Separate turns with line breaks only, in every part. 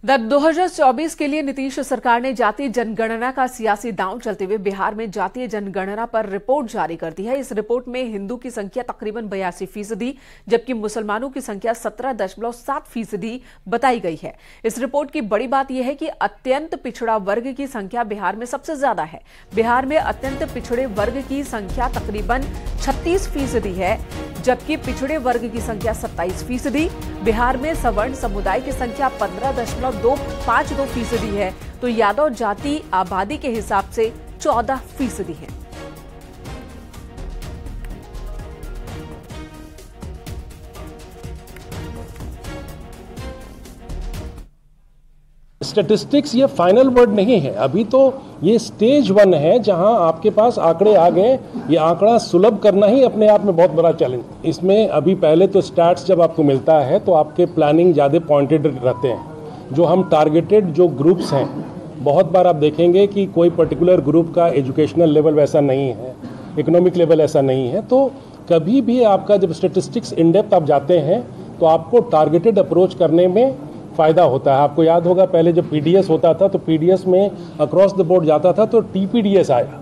दर 2024 के लिए नीतीश सरकार ने जातीय जनगणना का सियासी दांव चलते हुए बिहार में जातीय जनगणना पर रिपोर्ट जारी कर दी है। इस रिपोर्ट में हिंदू की संख्या तकरीबन 82%, जबकि मुसलमानों की संख्या 17.7% बताई गई है। इस रिपोर्ट की बड़ी बात यह है कि अत्यंत पिछड़ा वर्ग की संख्या बिहार में सबसे ज्यादा है। बिहार में अत्यंत पिछड़े वर्ग की संख्या तकरीबन 36% है, जबकि पिछड़े वर्ग की संख्या 27%। बिहार में सवर्ण समुदाय की संख्या 15.252% है, तो यादव जाति आबादी के हिसाब से 14% है।
स्टैटिस्टिक्स ये फाइनल वर्ड नहीं है, अभी तो ये स्टेज 1 है जहां आपके पास आंकड़े आ गए। ये आंकड़ा सुलभ करना ही अपने आप में बहुत बड़ा चैलेंज। इसमें अभी पहले तो स्टैट्स जब आपको मिलता है तो आपके प्लानिंग ज़्यादा पॉइंटेड रहते हैं। जो हम टारगेटेड जो ग्रुप्स हैं, बहुत बार आप देखेंगे कि कोई पर्टिकुलर ग्रुप का एजुकेशनल लेवल वैसा नहीं है, इकोनॉमिक लेवल ऐसा नहीं है, तो कभी भी आपका जब स्टेटिस्टिक्स इन डेप्थ आप जाते हैं तो आपको टारगेटेड अप्रोच करने में फ़ायदा होता है। आपको याद होगा पहले जब पीडीएस होता था तो पीडीएस में अक्रॉस द बोर्ड जाता था तो टीपीडीएस आया,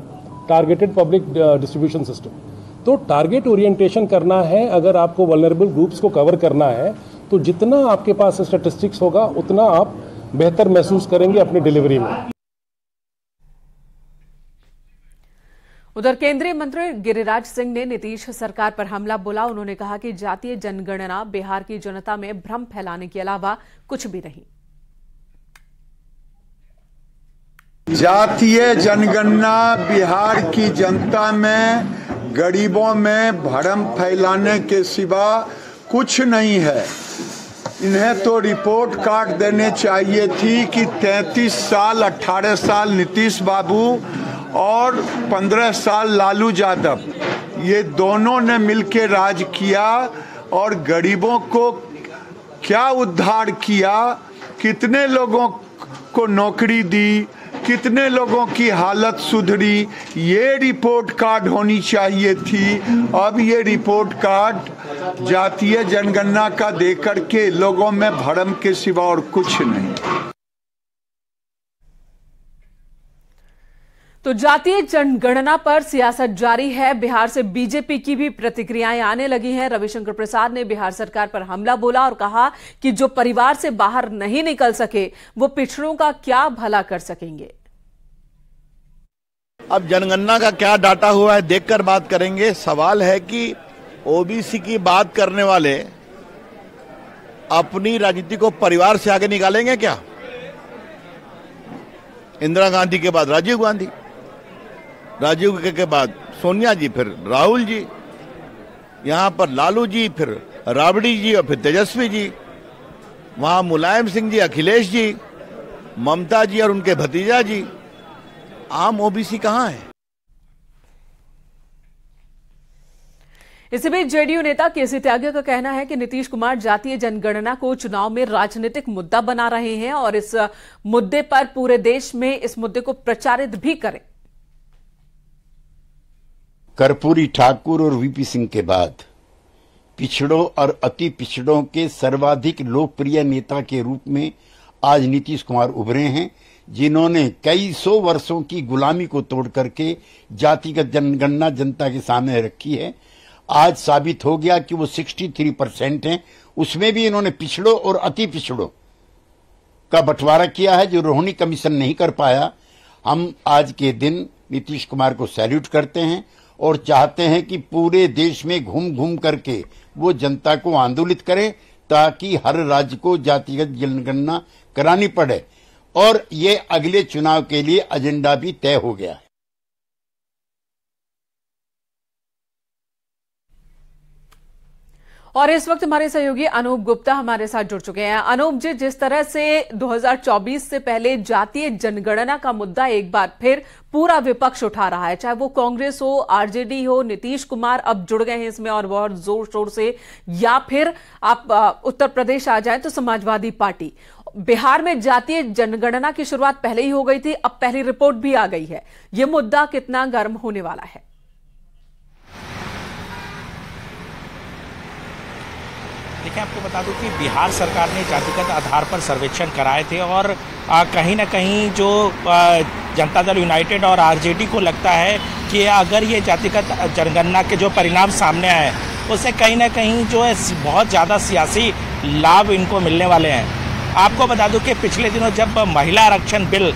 टारगेटेड पब्लिक डिस्ट्रीब्यूशन सिस्टम। तो टारगेट ओरिएंटेशन करना है, अगर आपको वल्नरेबल ग्रुप्स को कवर करना है तो जितना आपके पास स्टैटिस्टिक्स होगा उतना आप बेहतर महसूस करेंगे अपनी डिलीवरी में।
उधर केंद्रीय मंत्री गिरिराज सिंह ने नीतीश सरकार पर हमला बोला। उन्होंने कहा कि जातीय जनगणना बिहार की जनता में भ्रम फैलाने के अलावा कुछ भी नहीं।
जातीय जनगणना बिहार की जनता में, गरीबों में भ्रम फैलाने के सिवा कुछ नहीं है। इन्हें तो रिपोर्ट कार्ड देने चाहिए थी कि 33 साल 18 साल नीतीश बाबू और 15 साल लालू यादव, ये दोनों ने मिलकर राज किया और गरीबों को क्या उद्धार किया, कितने लोगों को नौकरी दी, कितने लोगों की हालत सुधरी, ये रिपोर्ट कार्ड होनी चाहिए थी। अब ये रिपोर्ट कार्ड जातीय जनगणना का देकर के लोगों में भ्रम के सिवा और कुछ नहीं।
तो जातीय जनगणना पर सियासत जारी है। बिहार से बीजेपी की भी प्रतिक्रियाएं आने लगी हैं। रविशंकर प्रसाद ने बिहार सरकार पर हमला बोला और कहा कि जो परिवार से बाहर नहीं निकल सके वो पिछड़ों का क्या भला कर सकेंगे।
अब जनगणना का क्या डाटा हुआ है देखकर बात करेंगे। सवाल है कि ओबीसी की बात करने वाले अपनी राजनीति को परिवार से आगे निकालेंगे क्या? इंदिरा गांधी के बाद राजीव गांधी, राजीव के बाद सोनिया जी, फिर राहुल जी, यहां पर लालू जी, फिर राबड़ी जी और फिर तेजस्वी जी, वहां मुलायम सिंह जी, अखिलेश जी, ममता जी और उनके भतीजा जी। आम ओबीसी कहां है?
इसी बीच जेडीयू नेता केसी त्यागी का कहना है कि नीतीश कुमार जातीय जनगणना को चुनाव में राजनीतिक मुद्दा बना रहे हैं और इस मुद्दे पर पूरे देश में इस मुद्दे को प्रचारित भी करें।
कर्पूरी ठाकुर और वीपी सिंह के बाद पिछड़ों और अति पिछड़ों के सर्वाधिक लोकप्रिय नेता के रूप में आज नीतीश कुमार उभरे हैं, जिन्होंने कई सौ वर्षों की गुलामी को तोड़ करके जातिगत जनगणना जनता के सामने रखी है। आज साबित हो गया कि वो 63% हैं। उसमें भी इन्होंने पिछड़ों और अति पिछड़ों का बंटवारा किया है, जो रोहिणी कमीशन नहीं कर पाया। हम आज के दिन नीतीश कुमार को सैल्यूट करते हैं और चाहते हैं कि पूरे देश में घूम घूम करके वो जनता को आंदोलित करें ताकि हर राज्य को जातिगत जनगणना करानी पड़े। और ये अगले चुनाव के लिए एजेंडा भी तय हो गया है।
और इस वक्त हमारे सहयोगी अनूप गुप्ता हमारे साथ जुड़ चुके हैं। अनूप जी, जिस तरह से 2024 से पहले जातीय जनगणना का मुद्दा एक बार फिर पूरा विपक्ष उठा रहा है, चाहे वो कांग्रेस हो, आरजेडी हो, नीतीश कुमार अब जुड़ गए हैं इसमें और बहुत जोर शोर से, या फिर आप उत्तर प्रदेश आ जाएं तो समाजवादी पार्टी। बिहार में जातीय जनगणना की शुरुआत पहले ही हो गई थी, अब पहली रिपोर्ट भी आ गई है। यह मुद्दा कितना गर्म होने वाला है?
देखिए, आपको बता दूं कि बिहार सरकार ने जातिगत आधार पर सर्वेक्षण कराए थे और कहीं ना कहीं जो जनता दल यूनाइटेड और आरजेडी को लगता है कि अगर ये जातिगत जनगणना के जो परिणाम सामने आए उससे कहीं ना कहीं जो है बहुत ज़्यादा सियासी लाभ इनको मिलने वाले हैं। आपको बता दूं कि पिछले दिनों जब महिला आरक्षण बिल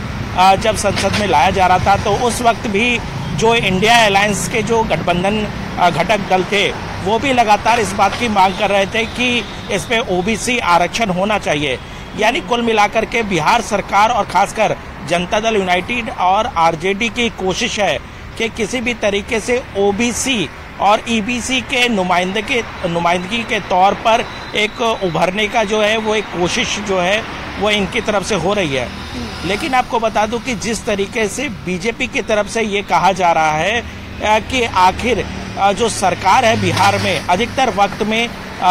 जब संसद में लाया जा रहा था तो उस वक्त भी जो इंडिया अलायंस के जो गठबंधन घटक दल थे वो भी लगातार इस बात की मांग कर रहे थे कि इस पे ओबीसी आरक्षण होना चाहिए। यानी कुल मिलाकर के बिहार सरकार और खासकर जनता दल यूनाइटेड और आरजेडी की कोशिश है कि किसी भी तरीके से ओबीसी और ईबीसी के नुमाइंदगी के तौर पर एक उभरने का जो है वो एक कोशिश जो है वो इनकी तरफ से हो रही है। लेकिन आपको बता दूं कि जिस तरीके से बीजेपी की तरफ से ये कहा जा रहा है कि आखिर जो सरकार है बिहार में अधिकतर वक्त में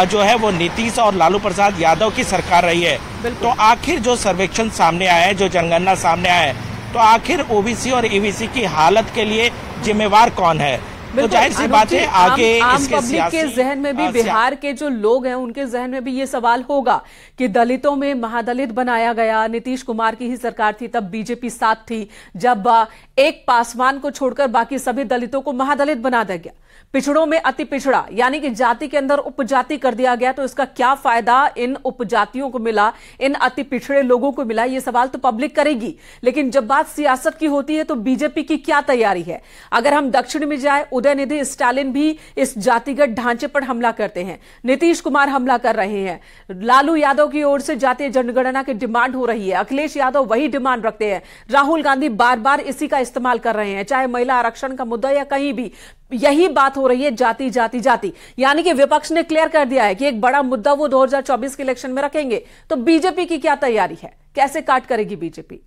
जो है वो नीतीश और लालू प्रसाद यादव की सरकार रही है, तो आखिर जो सर्वेक्षण सामने आया है, जो जनगणना सामने आया है, तो आखिर ओबीसी और ईबीसी की हालत के लिए जिम्मेवार कौन है? तो जाहिर सी बात है आगे इसके
पब्लिक के जहन में भी, बिहार के जो लोग हैं उनके जहन में भी ये सवाल होगा कि दलितों में महादलित बनाया गया, नीतीश कुमार की ही सरकार थी तब बीजेपी साथ थी, जब एक पासवान को छोड़कर बाकी सभी दलितों को महादलित बना दिया गया, पिछड़ों में अति पिछड़ा यानी कि जाति के अंदर उपजाति कर दिया गया, तो इसका क्या फायदा इन उपजातियों को मिला, इन अति पिछड़े लोगों को मिला? ये सवाल तो पब्लिक करेगी। लेकिन जब बात सियासत की होती है तो बीजेपी की क्या तैयारी है? अगर हम दक्षिण में जाए, उदयनिधि स्टालिन भी इस जातिगत ढांचे पर हमला करते हैं, नीतीश कुमार हमला कर रहे हैं, लालू यादव की ओर से जातीय जनगणना की डिमांड हो रही है, अखिलेश यादव वही डिमांड रखते हैं, राहुल गांधी बार बार इसी का इस्तेमाल कर रहे हैं, चाहे महिला आरक्षण का मुद्दा या कहीं भी यही बात हो रही है, जाति जाति जाति। यानी कि विपक्ष ने क्लियर कर दिया है कि एक बड़ा मुद्दा वो 2024 के इलेक्शन में रखेंगे। तो बीजेपी की क्या तैयारी है, कैसे काट करेगी बीजेपी?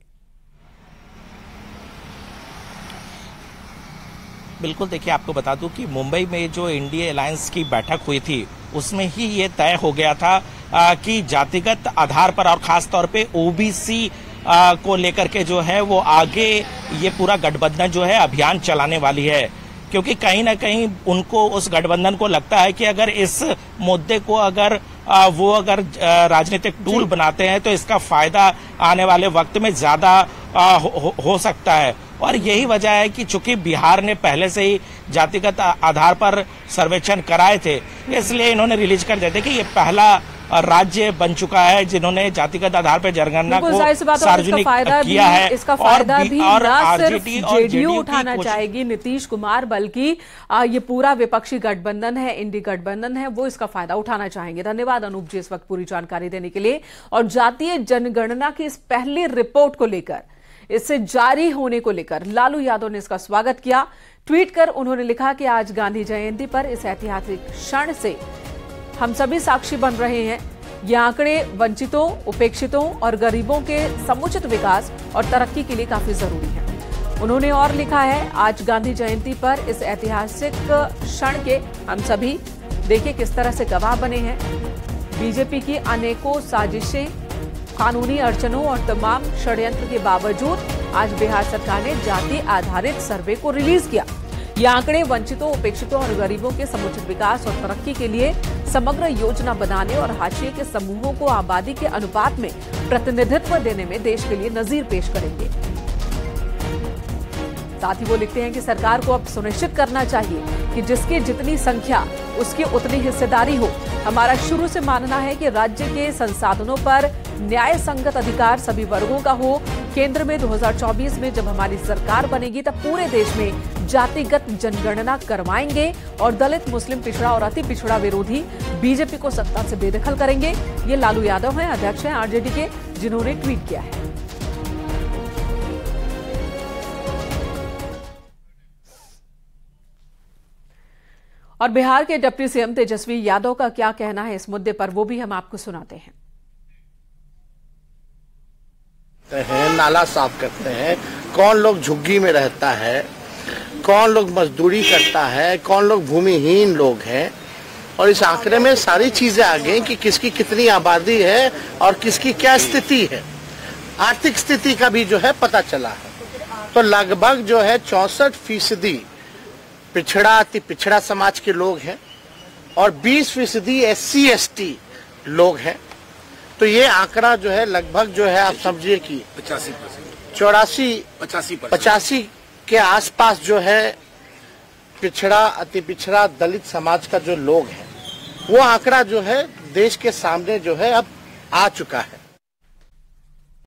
बिल्कुल, देखिए आपको बता दूं कि मुंबई में जो इंडिया अलायंस की बैठक हुई थी उसमें ही ये तय हो गया था कि जातिगत आधार पर और खास तौर पे ओबीसी को लेकर के जो है वो आगे ये पूरा गठबंधन जो है अभियान चलाने वाली है, क्योंकि कहीं ना कहीं उनको, उस गठबंधन को लगता है कि अगर इस मुद्दे को अगर राजनीतिक टूल बनाते हैं तो इसका फायदा आने वाले वक्त में ज्यादा हो सकता है। और यही वजह है कि चूंकि बिहार ने पहले से ही जातिगत आधार पर सर्वेक्षण कराए थे, इसलिए इन्होंने रिलीज कर दिया था कि ये पहला राज्य बन चुका है जिन्होंने जातिगत आधार पर जनगणना को सार्वजनिक किया है।
इसका फायदा भी ना सिर्फ जेडीयू उठाना चाहेगी नीतीश कुमार, बल्कि ये पूरा विपक्षी गठबंधन है, इंडी गठबंधन है, वो इसका फायदा उठाना चाहेंगे। धन्यवाद अनूप जी इस वक्त पूरी जानकारी देने के लिए। और जातीय जनगणना की इस पहली रिपोर्ट को लेकर, इससे जारी होने को लेकर लालू यादव ने इसका स्वागत किया। ट्वीट कर उन्होंने लिखा कि आज गांधी जयंती पर इस ऐतिहासिक क्षण से हम सभी साक्षी बन रहे हैं। ये आंकड़े वंचितों, उपेक्षितों और गरीबों के समुचित विकास और तरक्की के लिए काफी जरूरी है। उन्होंने और लिखा है, आज गांधी जयंती पर इस ऐतिहासिक क्षण के हम सभी देखिए किस तरह से गवाह बने हैं। बीजेपी की अनेकों साजिशें, कानूनी अड़चनों और तमाम षड्यंत्र के बावजूद आज बिहार सरकार ने जाति आधारित सर्वे को रिलीज किया। ये आंकड़े वंचितों, उपेक्षितों और गरीबों के समुचित विकास और तरक्की के लिए समग्र योजना बनाने और हाशिए के समूहों को आबादी के अनुपात में प्रतिनिधित्व देने में देश के लिए नजीर पेश करेंगे। साथ ही वो लिखते हैं कि सरकार को अब सुनिश्चित करना चाहिए कि जिसकी जितनी संख्या उसकी उतनी हिस्सेदारी हो। हमारा शुरू से मानना है कि राज्य के संसाधनों पर न्याय संगत अधिकार सभी वर्गों का हो। केंद्र में 2024 में जब हमारी सरकार बनेगी तब पूरे देश में जातिगत जनगणना करवाएंगे और दलित, मुस्लिम, पिछड़ा और अति पिछड़ा विरोधी बीजेपी को सत्ता से बेदखल करेंगे। ये लालू यादव हैं, अध्यक्ष हैं आरजेडी के, जिन्होंने ट्वीट किया है। और बिहार के डिप्टी सीएम तेजस्वी यादव का क्या कहना है इस मुद्दे पर, वो भी हम आपको सुनाते हैं।
नाला साफ करते हैं, कौन लोग झुग्गी में रहता है, कौन लोग मजदूरी करता है, कौन लोग भूमिहीन लोग हैं, और इस आंकड़े में सारी चीजें आ गई कि किसकी कितनी आबादी है और किसकी क्या स्थिति है। आर्थिक स्थिति का भी जो है पता चला है। तो लगभग जो है 64% पिछड़ा, अति पिछड़ा समाज के लोग हैं और 20% SC ST लोग हैं। तो ये आंकड़ा जो है लगभग जो है आप समझिए कि 85 के आसपास जो है पिछड़ा, अति पिछड़ा, दलित समाज का जो लोग है, वो आंकड़ा जो है देश के सामने जो है अब आ चुका है।